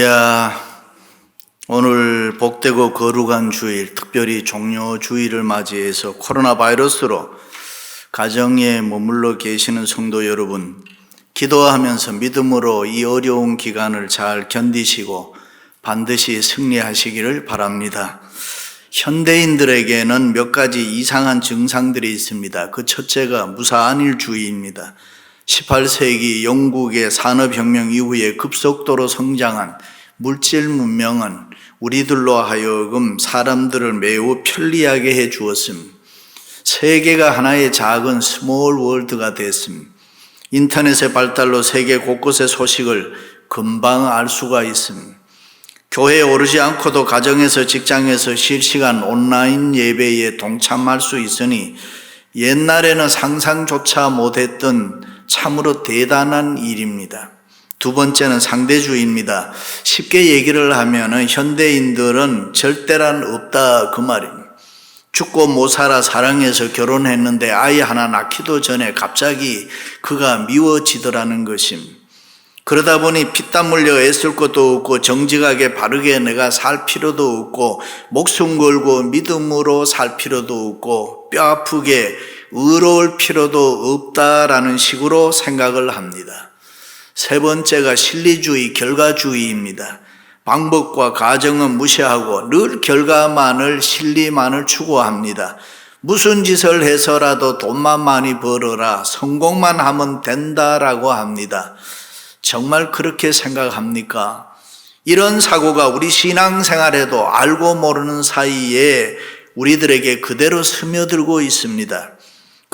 할렐루야. 오늘 복되고 거룩한 주일, 특별히 종료 주일을 맞이해서 코로나 바이러스로 가정에 머물러 계시는 성도 여러분, 기도하면서 믿음으로 이 어려운 기간을 잘 견디시고 반드시 승리하시기를 바랍니다. 현대인들에게는 몇 가지 이상한 증상들이 있습니다. 그 첫째가 무사안일주의입니다. 18세기 영국의 산업혁명 이후에 급속도로 성장한 물질 문명은 우리들로 하여금 사람들을 매우 편리하게 해 주었습니다. 세계가 하나의 작은 스몰 월드가 됐습니다. 인터넷의 발달로 세계 곳곳의 소식을 금방 알 수가 있습니다. 교회에 오르지 않고도 가정에서 직장에서 실시간 온라인 예배에 동참할 수 있으니 옛날에는 상상조차 못했던 참으로 대단한 일입니다. 두 번째는 상대주의입니다. 쉽게 얘기를 하면 현대인들은 절대란 없다 그 말입니다. 죽고 못 살아 사랑해서 결혼했는데 아이 하나 낳기도 전에 갑자기 그가 미워지더라는 것입니다. 그러다 보니 피땀 흘려 애쓸 것도 없고 정직하게 바르게 내가 살 필요도 없고 목숨 걸고 믿음으로 살 필요도 없고 뼈 아프게 의로울 필요도 없다라는 식으로 생각을 합니다. 세 번째가 실리주의, 결과주의입니다. 방법과 과정은 무시하고 늘 결과만을, 실리만을 추구합니다. 무슨 짓을 해서라도 돈만 많이 벌어라, 성공만 하면 된다라고 합니다. 정말 그렇게 생각합니까? 이런 사고가 우리 신앙생활에도 알고 모르는 사이에 우리들에게 그대로 스며들고 있습니다.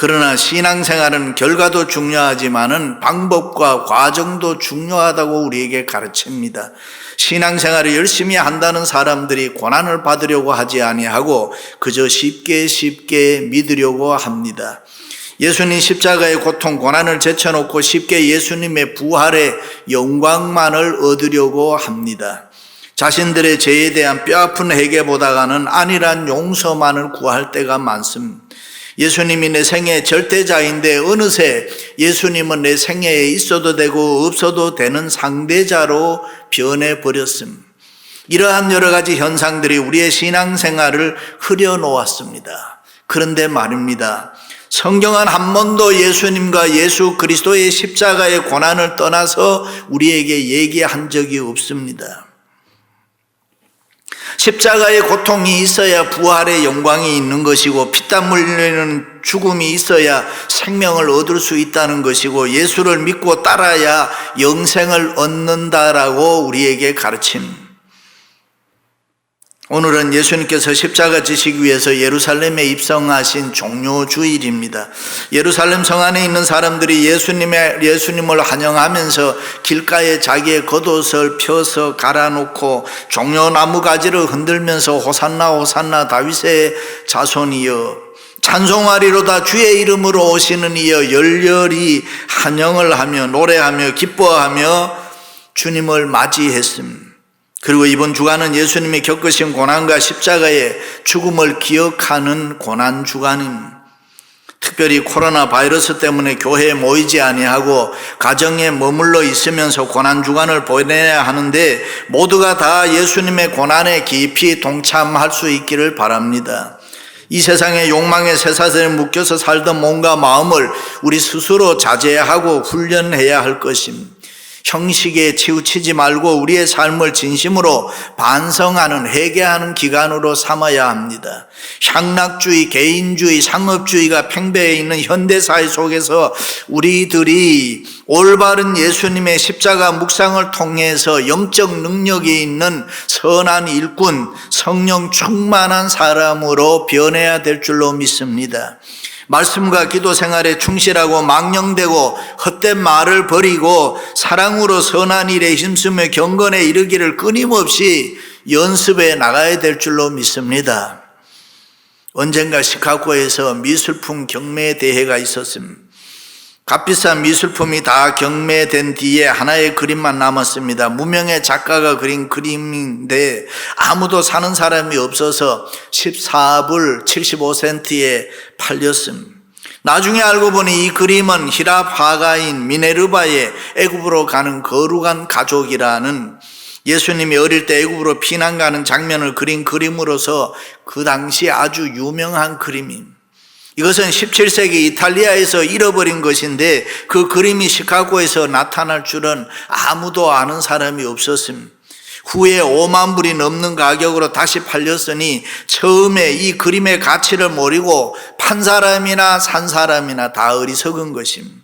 그러나 신앙생활은 결과도 중요하지만은 방법과 과정도 중요하다고 우리에게 가르칩니다. 신앙생활을 열심히 한다는 사람들이 고난을 받으려고 하지 아니하고 그저 쉽게 믿으려고 합니다. 예수님 십자가의 고통, 고난을 제쳐놓고 쉽게 예수님의 부활의 영광만을 얻으려고 합니다. 자신들의 죄에 대한 뼈아픈 회개보다는 안일한 용서만을 구할 때가 많습니다. 예수님이 내 생애의 절대자인데 어느새 예수님은 내 생애에 있어도 되고 없어도 되는 상대자로 변해버렸습니다. 이러한 여러 가지 현상들이 우리의 신앙생활을 흐려놓았습니다. 그런데 말입니다. 성경은 한 번도 예수님과 예수 그리스도의 십자가의 고난을 떠나서 우리에게 얘기한 적이 없습니다. 십자가의 고통이 있어야 부활의 영광이 있는 것이고 피땀 흘리는 죽음이 있어야 생명을 얻을 수 있다는 것이고 예수를 믿고 따라야 영생을 얻는다라고 우리에게 가르칩니다. 오늘은 예수님께서 십자가 지시기 위해서 예루살렘에 입성하신 종료 주일입니다. 예루살렘 성 안에 있는 사람들이 예수님을 환영하면서 길가에 자기의 겉옷을 펴서 갈아놓고 종려나무 가지를 흔들면서 호산나 호산나 다윗의 자손이여 찬송하리로다 주의 이름으로 오시는 이여 열렬히 환영을 하며 노래하며 기뻐하며 주님을 맞이했습니다. 그리고 이번 주간은 예수님이 겪으신 고난과 십자가의 죽음을 기억하는 고난 주간입니다. 특별히 코로나 바이러스 때문에 교회에 모이지 아니하고 가정에 머물러 있으면서 고난 주간을 보내야 하는데 모두가 다 예수님의 고난에 깊이 동참할 수 있기를 바랍니다. 이 세상의 욕망의 쇠사슬에 묶여서 살던 몸과 마음을 우리 스스로 자제하고 훈련해야 할 것입니다. 형식에 치우치지 말고 우리의 삶을 진심으로 반성하는, 회개하는 기간으로 삼아야 합니다. 향락주의, 개인주의, 상업주의가 팽배해 있는 현대사회 속에서 우리들이 올바른 예수님의 십자가 묵상을 통해서 영적 능력이 있는 선한 일꾼, 성령 충만한 사람으로 변해야 될 줄로 믿습니다. 말씀과 기도 생활에 충실하고 망령되고 헛된 말을 버리고 사랑으로 선한 일에 힘쓰며 경건에 이르기를 끊임없이 연습해 나가야 될 줄로 믿습니다. 언젠가 시카고에서 미술품 경매 대회가 있었습니다. 값비싼 미술품이 다 경매된 뒤에 하나의 그림만 남았습니다. 무명의 작가가 그린 그림인데 아무도 사는 사람이 없어서 14불 75센트에 팔렸습니다. 나중에 알고 보니 이 그림은 히랍 화가인 미네르바의 애굽으로 가는 거룩한 가족이라는 예수님이 어릴 때 애굽으로 피난 가는 장면을 그린 그림으로서 그 당시 아주 유명한 그림입니다. 이것은 17세기 이탈리아에서 잃어버린 것인데 그 그림이 시카고에서 나타날 줄은 아무도 아는 사람이 없었습니다. 후에 5만 불이 넘는 가격으로 다시 팔렸으니 처음에 이 그림의 가치를 모르고 판 사람이나 산 사람이나 다 어리석은 것입니다.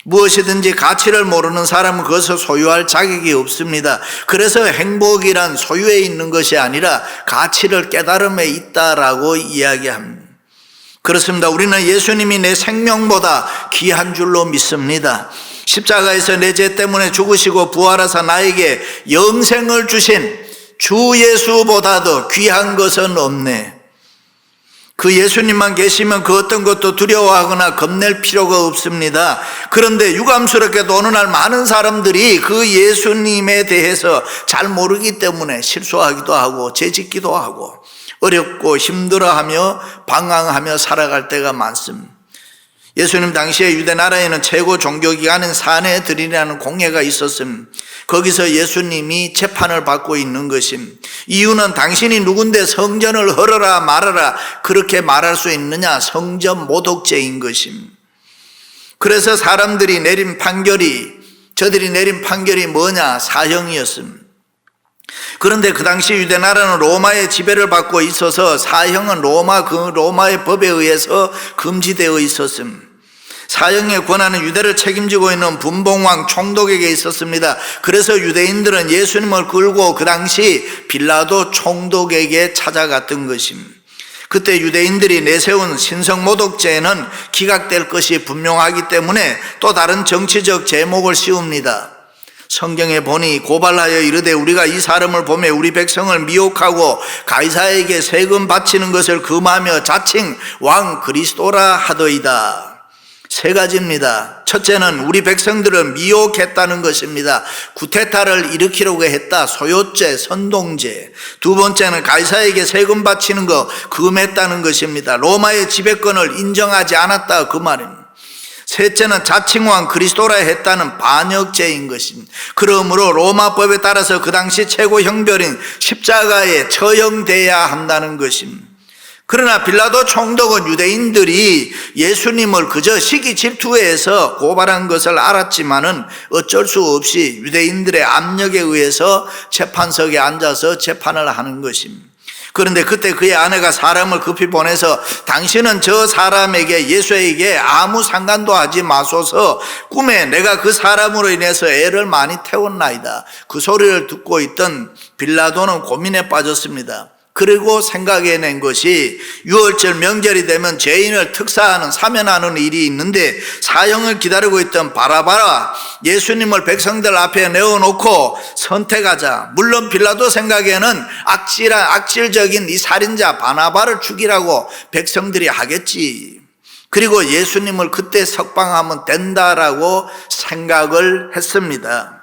무엇이든지 가치를 모르는 사람은 그것을 소유할 자격이 없습니다. 그래서 행복이란 소유에 있는 것이 아니라 가치를 깨달음에 있다라고 이야기합니다. 그렇습니다. 우리는 예수님이 내 생명보다 귀한 줄로 믿습니다. 십자가에서 내 죄 때문에 죽으시고 부활하사 나에게 영생을 주신 주 예수보다도 귀한 것은 없네. 그 예수님만 계시면 그 어떤 것도 두려워하거나 겁낼 필요가 없습니다. 그런데 유감스럽게도 어느 날 많은 사람들이 그 예수님에 대해서 잘 모르기 때문에 실수하기도 하고 죄짓기도 하고 어렵고 힘들어하며 방황하며 살아갈 때가 많습니다. 예수님 당시에 유대 나라에는 최고 종교기관인 산헤드린이라는 공회가 있었습니다. 거기서 예수님이 재판을 받고 있는 것입니다. 이유는 당신이 누군데 성전을 헐어라 말아라 그렇게 말할 수 있느냐, 성전 모독죄인 것입니다. 그래서 저들이 내린 판결이 뭐냐, 사형이었습니다. 그런데 그 당시 유대 나라는 로마의 지배를 받고 있어서 사형은 로마의 법에 의해서 금지되어 있었습니다. 사형의 권한은 유대를 책임지고 있는 분봉왕 총독에게 있었습니다. 그래서 유대인들은 예수님을 끌고 그 당시 빌라도 총독에게 찾아갔던 것입니다. 그때 유대인들이 내세운 신성모독죄는 기각될 것이 분명하기 때문에 또 다른 정치적 제목을 씌웁니다. 성경에 보니 고발하여 이르되 우리가 이 사람을 보매 우리 백성을 미혹하고 가이사에게 세금 바치는 것을 금하며 자칭 왕 그리스도라 하더이다. 세 가지입니다. 첫째는 우리 백성들을 미혹했다는 것입니다. 구테타를 일으키려고 했다. 소요죄, 선동죄. 두 번째는 가이사에게 세금 바치는 거 금했다는 것입니다. 로마의 지배권을 인정하지 않았다 그 말입니다. 셋째는 자칭왕 그리스도라 했다는 반역죄인 것입니다. 그러므로 로마법에 따라서 그 당시 최고 형벌인 십자가에 처형돼야 한다는 것입니다. 그러나 빌라도 총독은 유대인들이 예수님을 그저 시기 질투해서 고발한 것을 알았지만은 어쩔 수 없이 유대인들의 압력에 의해서 재판석에 앉아서 재판을 하는 것입니다. 그런데 그때 그의 아내가 사람을 급히 보내서 당신은 저 사람에게 예수에게 아무 상관도 하지 마소서, 꿈에 내가 그 사람으로 인해서 애를 많이 태웠나이다. 그 소리를 듣고 있던 빌라도는 고민에 빠졌습니다. 그리고 생각해낸 것이 유월절 명절이 되면 죄인을 특사하는 사면하는 일이 있는데 사형을 기다리고 있던 바라바라 예수님을 백성들 앞에 내어놓고 선택하자. 물론 빌라도 생각에는 악질적인 이 살인자 바나바를 죽이라고 백성들이 하겠지. 그리고 예수님을 그때 석방하면 된다라고 생각을 했습니다.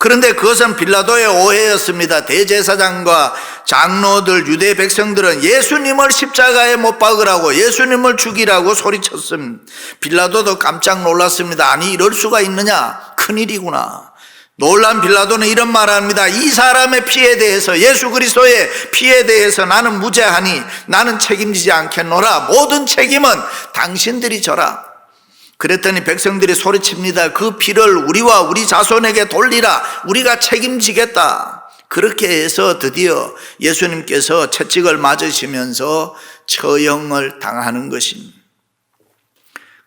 그런데 그것은 빌라도의 오해였습니다. 대제사장과 장로들, 유대 백성들은 예수님을 십자가에 못 박으라고, 예수님을 죽이라고 소리쳤습니다. 빌라도도 깜짝 놀랐습니다. 아니, 이럴 수가 있느냐? 큰일이구나. 놀란 빌라도는 이런 말을 합니다. 이 사람의 피에 대해서, 예수 그리스도의 피에 대해서 나는 무죄하니 나는 책임지지 않겠노라. 모든 책임은 당신들이 져라. 그랬더니 백성들이 소리칩니다. 그 피를 우리와 우리 자손에게 돌리라. 우리가 책임지겠다. 그렇게 해서 드디어 예수님께서 채찍을 맞으시면서 처형을 당하는 것입니다.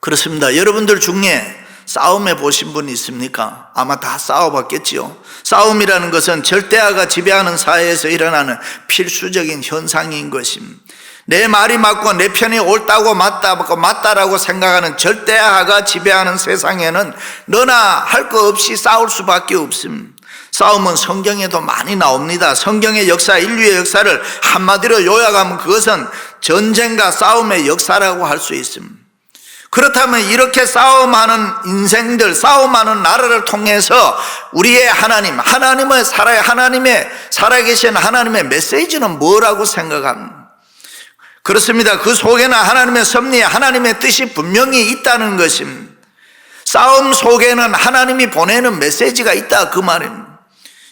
그렇습니다. 여러분들 중에 싸움해 보신 분 있습니까? 아마 다 싸워봤겠지요. 싸움이라는 것은 절대화가 지배하는 사회에서 일어나는 필수적인 현상인 것입니다. 내 말이 맞고 내 편이 옳다고 맞다라고 생각하는 절대화가 지배하는 세상에는 너나 할 거 없이 싸울 수밖에 없습니다. 싸움은 성경에도 많이 나옵니다. 성경의 역사, 인류의 역사를 한마디로 요약하면 그것은 전쟁과 싸움의 역사라고 할 수 있습니다. 그렇다면 이렇게 싸움하는 인생들, 싸움하는 나라를 통해서 우리의 하나님의 살아계신 하나님의 메시지는 뭐라고 생각합니까? 그렇습니다. 그 속에는 하나님의 섭리, 하나님의 뜻이 분명히 있다는 것입니다. 싸움 속에는 하나님이 보내는 메시지가 있다 그 말입니다.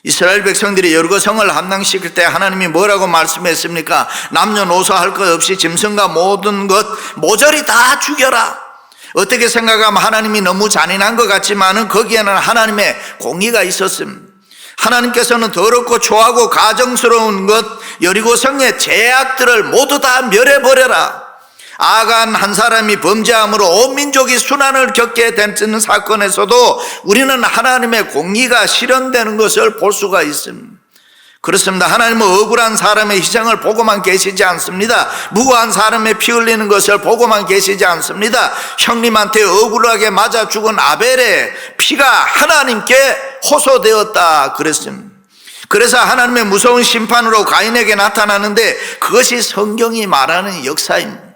이스라엘 백성들이 여리고 성을 함락시킬 때 하나님이 뭐라고 말씀했습니까? 남녀노소 할 것 없이 짐승과 모든 것 모조리 다 죽여라. 어떻게 생각하면 하나님이 너무 잔인한 것 같지만은 거기에는 하나님의 공의가 있었습니다. 하나님께서는 더럽고 초하고 가증스러운 것 여리고 성의 죄악들을 모두 다 멸해버려라. 아간 한 사람이 범죄함으로 온 민족이 순환을 겪게 되는 사건에서도 우리는 하나님의 공의가 실현되는 것을 볼 수가 있습니다. 그렇습니다. 하나님은 억울한 사람의 희생을 보고만 계시지 않습니다. 무고한 사람의 피 흘리는 것을 보고만 계시지 않습니다. 형님한테 억울하게 맞아 죽은 아벨의 피가 하나님께 호소되었다 그랬습니다. 그래서 하나님의 무서운 심판으로 가인에게 나타나는데 그것이 성경이 말하는 역사입니다.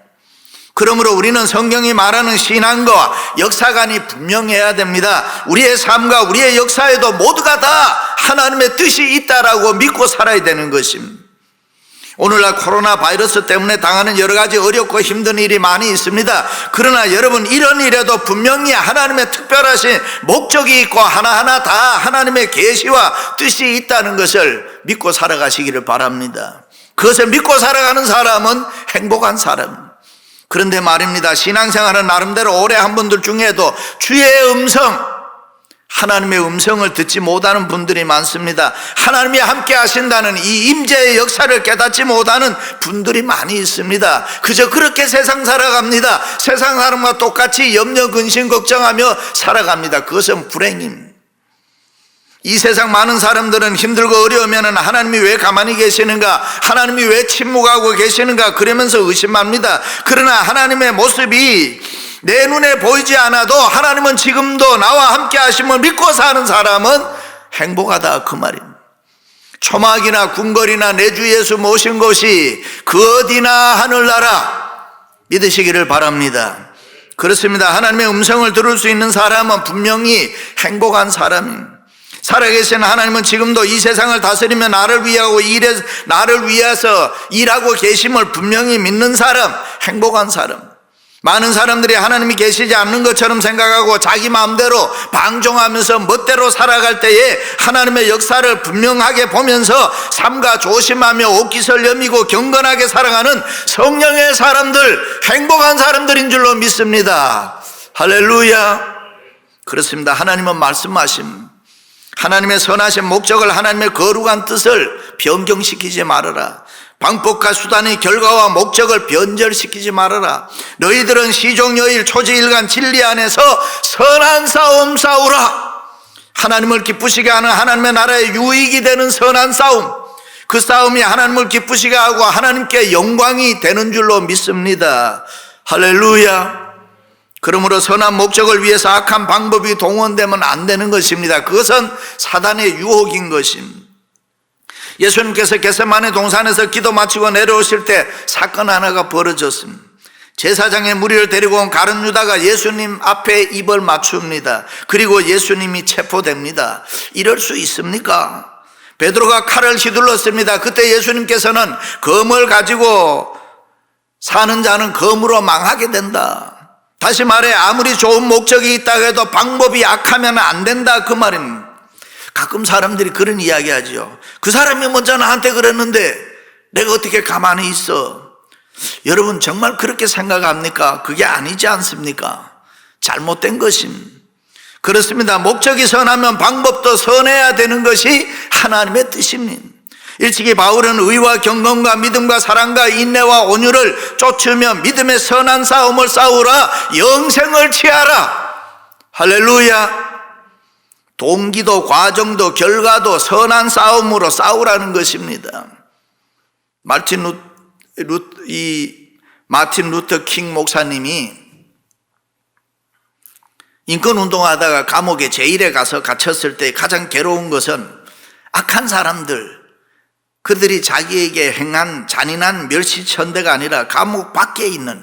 그러므로 우리는 성경이 말하는 신앙과 역사관이 분명해야 됩니다. 우리의 삶과 우리의 역사에도 모두가 다 하나님의 뜻이 있다라고 믿고 살아야 되는 것입니다. 오늘날 코로나 바이러스 때문에 당하는 여러 가지 어렵고 힘든 일이 많이 있습니다. 그러나 여러분, 이런 일에도 분명히 하나님의 특별하신 목적이 있고 하나하나 다 하나님의 계시와 뜻이 있다는 것을 믿고 살아가시기를 바랍니다. 그것을 믿고 살아가는 사람은 행복한 사람입니다. 그런데 말입니다, 신앙생활은 나름대로 오래 한 분들 중에도 주의 음성, 하나님의 음성을 듣지 못하는 분들이 많습니다. 하나님이 함께 하신다는 이 임재의 역사를 깨닫지 못하는 분들이 많이 있습니다. 그저 그렇게 세상 살아갑니다. 세상 사람과 똑같이 염려, 근심, 걱정하며 살아갑니다. 그것은 불행입니다. 이 세상 많은 사람들은 힘들고 어려우면 하나님이 왜 가만히 계시는가, 하나님이 왜 침묵하고 계시는가 그러면서 의심합니다. 그러나 하나님의 모습이 내 눈에 보이지 않아도 하나님은 지금도 나와 함께 하심을 믿고 사는 사람은 행복하다 그 말입니다. 초막이나 궁궐이나 내 주 예수 모신 곳이 그 어디나 하늘나라 믿으시기를 바랍니다. 그렇습니다. 하나님의 음성을 들을 수 있는 사람은 분명히 행복한 사람입니다. 살아계신 하나님은 지금도 이 세상을 다스리며 나를 위해서 일하고 계심을 분명히 믿는 사람, 행복한 사람. 많은 사람들이 하나님이 계시지 않는 것처럼 생각하고 자기 마음대로 방종하면서 멋대로 살아갈 때에 하나님의 역사를 분명하게 보면서 삼가 조심하며 옷깃을 여미고 경건하게 살아가는 성령의 사람들, 행복한 사람들인 줄로 믿습니다. 할렐루야. 그렇습니다. 하나님은 말씀하심, 하나님의 선하신 목적을, 하나님의 거룩한 뜻을 변경시키지 말아라. 방법과 수단의 결과와 목적을 변절시키지 말아라. 너희들은 시종여일 초지일간 진리 안에서 선한 싸움 싸우라. 하나님을 기쁘시게 하는 하나님의 나라에 유익이 되는 선한 싸움, 그 싸움이 하나님을 기쁘시게 하고 하나님께 영광이 되는 줄로 믿습니다. 할렐루야. 그러므로 선한 목적을 위해서 악한 방법이 동원되면 안 되는 것입니다. 그것은 사단의 유혹인 것입니다. 예수님께서 겟세마네 동산에서 기도 마치고 내려오실 때 사건 하나가 벌어졌습니다. 제사장의 무리를 데리고 온 가룟 유다가 예수님 앞에 입을 맞춥니다. 그리고 예수님이 체포됩니다. 이럴 수 있습니까? 베드로가 칼을 휘둘렀습니다. 그때 예수님께서는 검을 가지고 사는 자는 검으로 망하게 된다. 다시 말해, 아무리 좋은 목적이 있다고 해도 방법이 악하면 안 된다 그 말입니다. 가끔 사람들이 그런 이야기 하죠. 그 사람이 먼저 나한테 그랬는데 내가 어떻게 가만히 있어. 여러분, 정말 그렇게 생각합니까? 그게 아니지 않습니까? 잘못된 것입니다. 그렇습니다. 목적이 선하면 방법도 선해야 되는 것이 하나님의 뜻입니다. 일찍이 바울은 의와 경건과 믿음과 사랑과 인내와 온유를 쫓으며 믿음의 선한 싸움을 싸우라, 영생을 취하라. 할렐루야. 동기도 과정도 결과도 선한 싸움으로 싸우라는 것입니다. 마틴 루터 킹 목사님이 인권운동하다가 감옥에 제일에 가서 갇혔을 때 가장 괴로운 것은 악한 사람들, 그들이 자기에게 행한 잔인한 멸시천대가 아니라 감옥 밖에 있는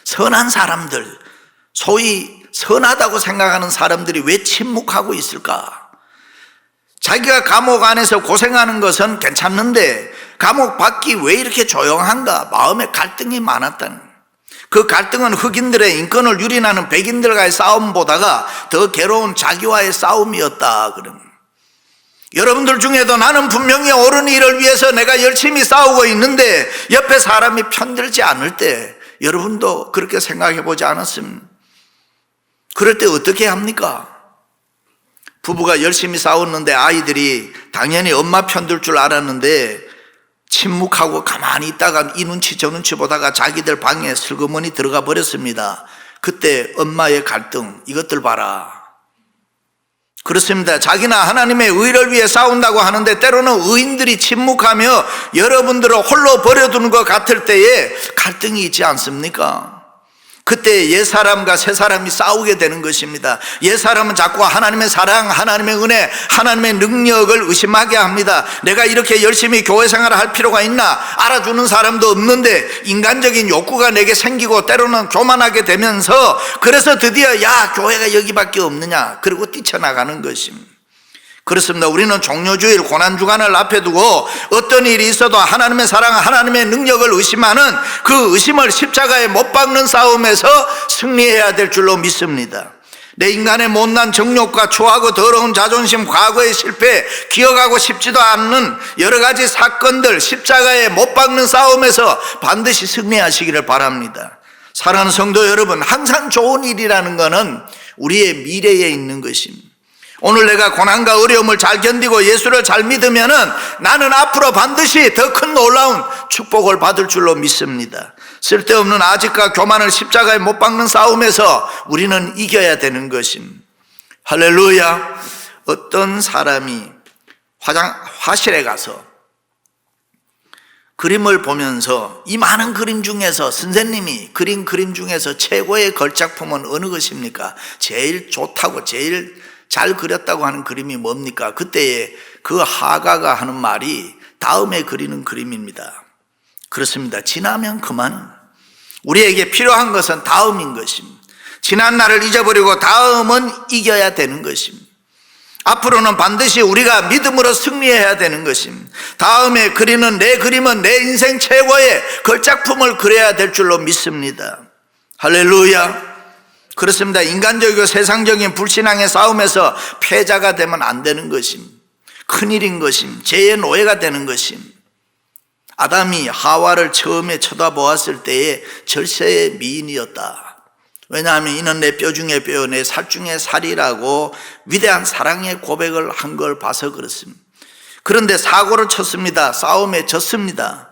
선한 사람들, 소위 선하다고 생각하는 사람들이 왜 침묵하고 있을까? 자기가 감옥 안에서 고생하는 것은 괜찮는데 감옥 밖이 왜 이렇게 조용한가? 마음에 갈등이 많았다는, 그 갈등은 흑인들의 인권을 유린하는 백인들과의 싸움보다가 더 괴로운 자기와의 싸움이었다. 여러분들 중에도 나는 분명히 옳은 일을 위해서 내가 열심히 싸우고 있는데 옆에 사람이 편들지 않을 때 여러분도 그렇게 생각해 보지 않았습니까? 그럴 때 어떻게 합니까? 부부가 열심히 싸웠는데 아이들이 당연히 엄마 편들 줄 알았는데 침묵하고 가만히 있다가 이 눈치 저 눈치 보다가 자기들 방에 슬그머니 들어가 버렸습니다. 그때 엄마의 갈등, 이것들 봐라. 그렇습니다. 자기나 하나님의 의를 위해 싸운다고 하는데 때로는 의인들이 침묵하며 여러분들을 홀로 버려두는 것 같을 때에 갈등이 있지 않습니까? 그때 옛사람과 새사람이 싸우게 되는 것입니다. 옛사람은 자꾸 하나님의 사랑, 하나님의 은혜, 하나님의 능력을 의심하게 합니다. 내가 이렇게 열심히 교회 생활을 할 필요가 있나? 알아주는 사람도 없는데 인간적인 욕구가 내게 생기고 때로는 교만하게 되면서 그래서 드디어 야, 교회가 여기밖에 없느냐? 그리고 뛰쳐나가는 것입니다. 그렇습니다. 우리는 종료주일 고난주간을 앞에 두고 어떤 일이 있어도 하나님의 사랑, 하나님의 능력을 의심하는 그 의심을 십자가에 못 박는 싸움에서 승리해야 될 줄로 믿습니다. 내 인간의 못난 정욕과 추하고 더러운 자존심, 과거의 실패, 기억하고 싶지도 않는 여러 가지 사건들 십자가에 못 박는 싸움에서 반드시 승리하시기를 바랍니다. 사랑하는 성도 여러분, 항상 좋은 일이라는 것은 우리의 미래에 있는 것입니다. 오늘 내가 고난과 어려움을 잘 견디고 예수를 잘 믿으면은 나는 앞으로 반드시 더 큰 놀라운 축복을 받을 줄로 믿습니다. 쓸데없는 아직과 교만을 십자가에 못 박는 싸움에서 우리는 이겨야 되는 것입니다. 할렐루야. 어떤 사람이 화실에 가서 그림을 보면서 이 많은 그림 중에서 선생님이 그린 그림 중에서 최고의 걸작품은 어느 것입니까? 제일 좋다고 제일 잘 그렸다고 하는 그림이 뭡니까? 그때에 그 화가가 하는 말이 다음에 그리는 그림입니다. 그렇습니다. 지나면 그만. 우리에게 필요한 것은 다음인 것입니다. 지난 날을 잊어버리고 다음은 이겨야 되는 것입니다. 앞으로는 반드시 우리가 믿음으로 승리해야 되는 것입니다. 다음에 그리는 내 그림은 내 인생 최고의 걸작품을 그려야 될 줄로 믿습니다. 할렐루야. 그렇습니다. 인간적이고 세상적인 불신앙의 싸움에서 패자가 되면 안 되는 것입니다. 큰일인 것입니다. 죄의 노예가 되는 것입니다. 아담이 하와를 처음에 쳐다보았을 때에 절세의 미인이었다. 왜냐하면 이는 내 뼈 중에 뼈, 내 살 중에 살이라고 위대한 사랑의 고백을 한 걸 봐서 그렇습니다. 그런데 사고를 쳤습니다. 싸움에 졌습니다.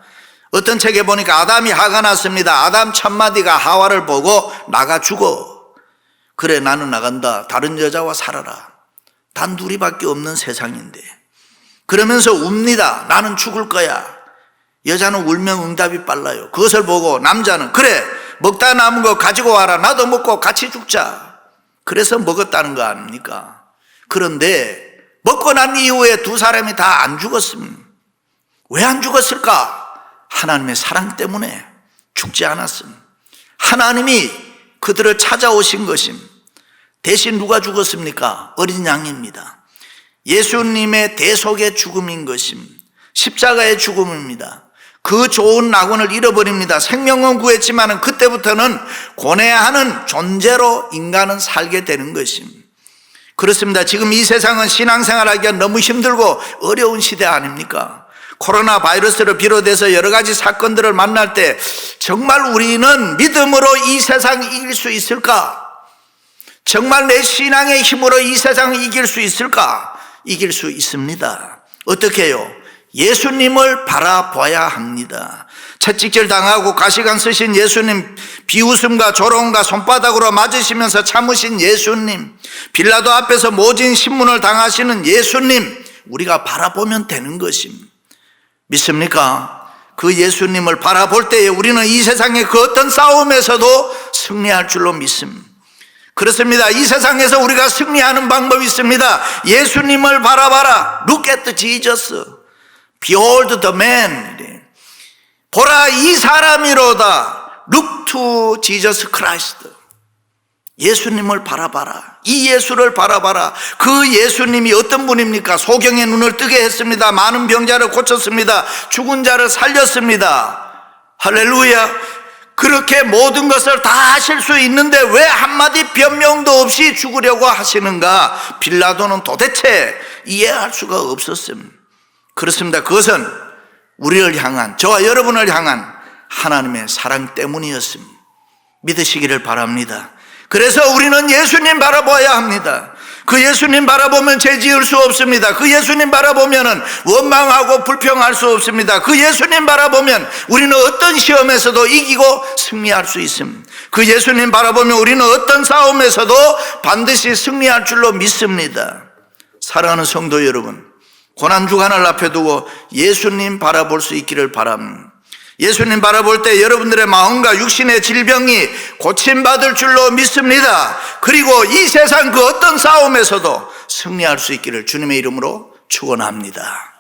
어떤 책에 보니까 아담이 화가 났습니다. 아담 첫마디가 하와를 보고 나가 죽어. 그래, 나는 나간다. 다른 여자와 살아라. 단 둘이밖에 없는 세상인데. 그러면서 웁니다. 나는 죽을 거야. 여자는 울면 응답이 빨라요. 그것을 보고 남자는 그래, 먹다 남은 거 가지고 와라. 나도 먹고 같이 죽자. 그래서 먹었다는 거 아닙니까? 그런데 먹고 난 이후에 두 사람이 다 안 죽었습니다. 왜 안 죽었을까? 하나님의 사랑 때문에 죽지 않았습니다. 하나님이 그들을 찾아오신 것입니다. 대신 누가 죽었습니까? 어린 양입니다. 예수님의 대속의 죽음인 것입니다. 십자가의 죽음입니다. 그 좋은 낙원을 잃어버립니다. 생명은 구했지만 그때부터는 고뇌하는 존재로 인간은 살게 되는 것입니다. 그렇습니다. 지금 이 세상은 신앙생활하기가 너무 힘들고 어려운 시대 아닙니까? 코로나 바이러스를 비롯해서 여러 가지 사건들을 만날 때 정말 우리는 믿음으로 이 세상을 이길 수 있을까? 정말 내 신앙의 힘으로 이 세상을 이길 수 있을까? 이길 수 있습니다. 어떻게 해요? 예수님을 바라봐야 합니다. 채찍질 당하고 가시관 쓰신 예수님, 비웃음과 조롱과 손바닥으로 맞으시면서 참으신 예수님, 빌라도 앞에서 모진 신문을 당하시는 예수님, 우리가 바라보면 되는 것입니다. 믿습니까? 그 예수님을 바라볼 때에 우리는 이 세상의 그 어떤 싸움에서도 승리할 줄로 믿습니다. 그렇습니다. 이 세상에서 우리가 승리하는 방법이 있습니다. 예수님을 바라봐라. Look at Jesus. Behold the man. 보라, 이 사람이로다. Look to Jesus Christ. 예수님을 바라봐라. 이 예수를 바라봐라. 그 예수님이 어떤 분입니까? 소경의 눈을 뜨게 했습니다. 많은 병자를 고쳤습니다. 죽은 자를 살렸습니다. 할렐루야. 그렇게 모든 것을 다 하실 수 있는데 왜 한마디 변명도 없이 죽으려고 하시는가? 빌라도는 도대체 이해할 수가 없었습니다. 그렇습니다. 그것은 우리를 향한, 저와 여러분을 향한 하나님의 사랑 때문이었습니다. 믿으시기를 바랍니다. 그래서 우리는 예수님 바라봐야 합니다. 그 예수님 바라보면 죄 지을 수 없습니다. 그 예수님 바라보면 원망하고 불평할 수 없습니다. 그 예수님 바라보면 우리는 어떤 시험에서도 이기고 승리할 수 있습니다. 그 예수님 바라보면 우리는 어떤 싸움에서도 반드시 승리할 줄로 믿습니다. 사랑하는 성도 여러분, 고난주간을 앞에 두고 예수님 바라볼 수 있기를 바랍니다. 예수님 바라볼 때 여러분들의 마음과 육신의 질병이 고침받을 줄로 믿습니다. 그리고 이 세상 그 어떤 싸움에서도 승리할 수 있기를 주님의 이름으로 축원합니다.